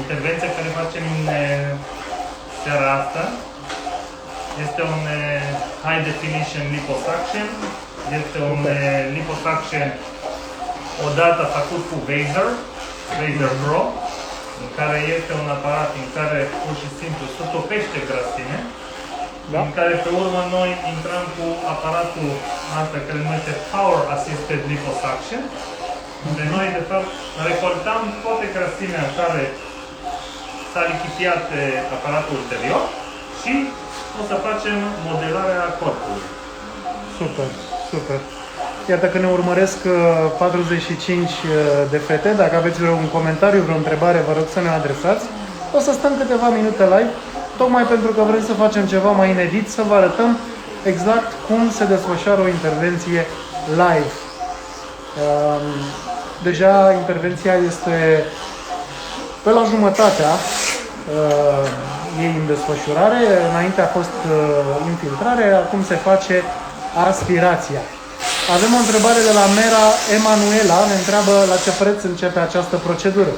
intervenția care facem în seara asta este un high definition liposuction. Este un liposuction odată făcut cu Vaser Pro, în care este un aparat în care pur și simplu se topește grăsime, în care pe urmă noi intrăm cu aparatul asta care numește Power Assisted Liposuction, unde noi de fapt recoltăm toate grăsimea care s-a lichifiat aparatul ulterior și o să facem modelarea corpului. Super, super. Iată că ne urmăresc 45 de fete. Dacă aveți un comentariu, vreo întrebare, vă rog să ne adresați. O să stăm câteva minute live, tocmai pentru că vrem să facem ceva mai inedit, să vă arătăm exact cum se desfășoară o intervenție live. Deja intervenția este pe la jumătatea ei în desfășurare. Înainte a fost infiltrare, acum se face aspirația. Avem o întrebare de la Mera Emanuela, ne întreabă la ce preț începe această procedură.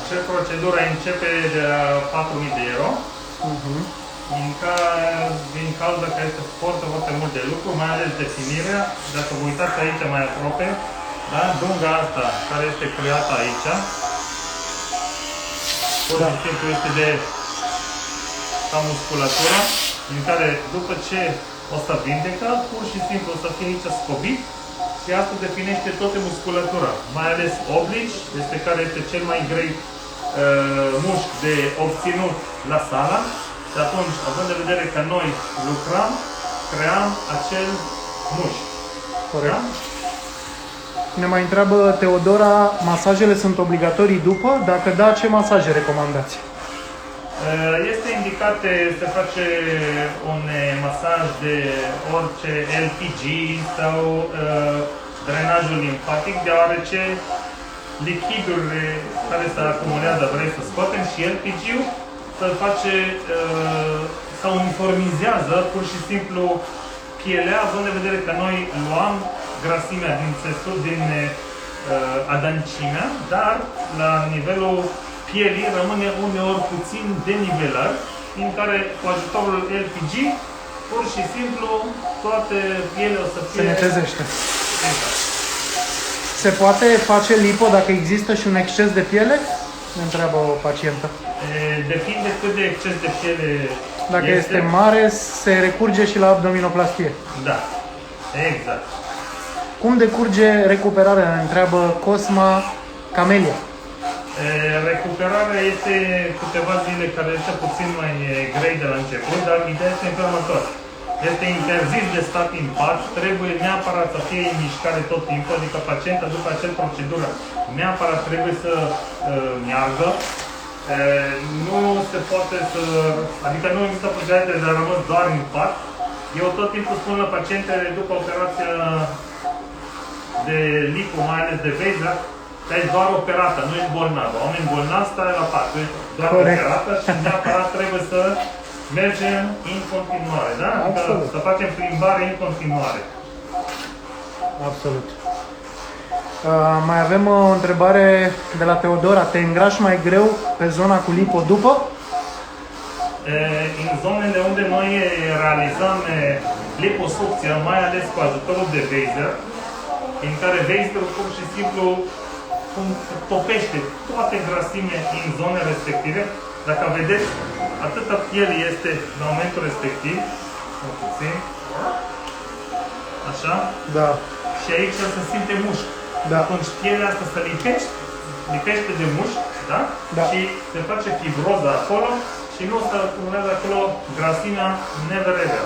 Această procedură începe de la 4.000 de euro, din cauza că este foarte, foarte mult de lucru, mai ales definirea. Dacă vă uitați aici mai aproape, da? Dunga asta care este creată aici, pur și simplu este de ca musculatura, în care după ce o să vindecă, pur și simplu o să fie aici scobit și asta definește toată musculatura, mai ales oblici, este care este cel mai greu mușchi de obținut la sala. Și atunci, având de vedere că noi lucrăm, creăm acel mușchi. Corect. Da? Ne mai întreabă Teodora, masajele sunt obligatorii după? Dacă da, ce masaje recomandați? Este indicat să face un masaj de orice LPG sau drenajul limfatic, deoarece lichidurile care se acumulează vrei să scoatem și LPG-ul să face să uniformizează pur și simplu pielea, având de vedere că noi luăm grăsimea din țesut, din adâncimea, dar la nivelul pielii rămâne uneori puțin denivelări, în care cu ajutorul LPG, pur și simplu, toate pielea o să fie... Se netezește. Exact. Se poate face lipo dacă există și un exces de piele? Ne întreabă o pacientă. Depinde cât de exces de piele dacă este mare, se recurge și la abdominoplastie. Da, exact. Cum decurge recuperarea? Ne întreabă Cosma Camelia. Recuperarea este câteva zile care este puțin mai grei de la început, dar ideea este în felul următor. Este interzis de stat în pat, trebuie neapărat să fie în mișcare tot timpul, adică pacienta după acel procedură neapărat trebuie să meargă. Nu se poate să... adică nu există posibilitatea de a rămâne doar în pat. Eu tot timpul spun la pacientele după operația de lipo, mai ales de Vaser, că e doar operată, nu e bolnavă. Oameni bolnavi stai la pat, doar operată și neapărat trebuie să mergem în continuare, da? Adică să facem plimbare în continuare. Absolut. Mai avem o întrebare de la Teodora. Te îngrași mai greu pe zona cu lipo după? În zonele unde noi realizăm liposucția, mai ales cu ajutorul de Vaser, în care Vaserul pur și simplu topește toate grăsime în zone respective. Dacă vedeți, atâta piele este la momentul respectiv, puțin, așa, da. Și aici se simte mușchi. Da. Atunci pielea asta se lipește de mușchi, da? Da. Și se face fibroză acolo și nu se acumulează acolo grăsimea never ever.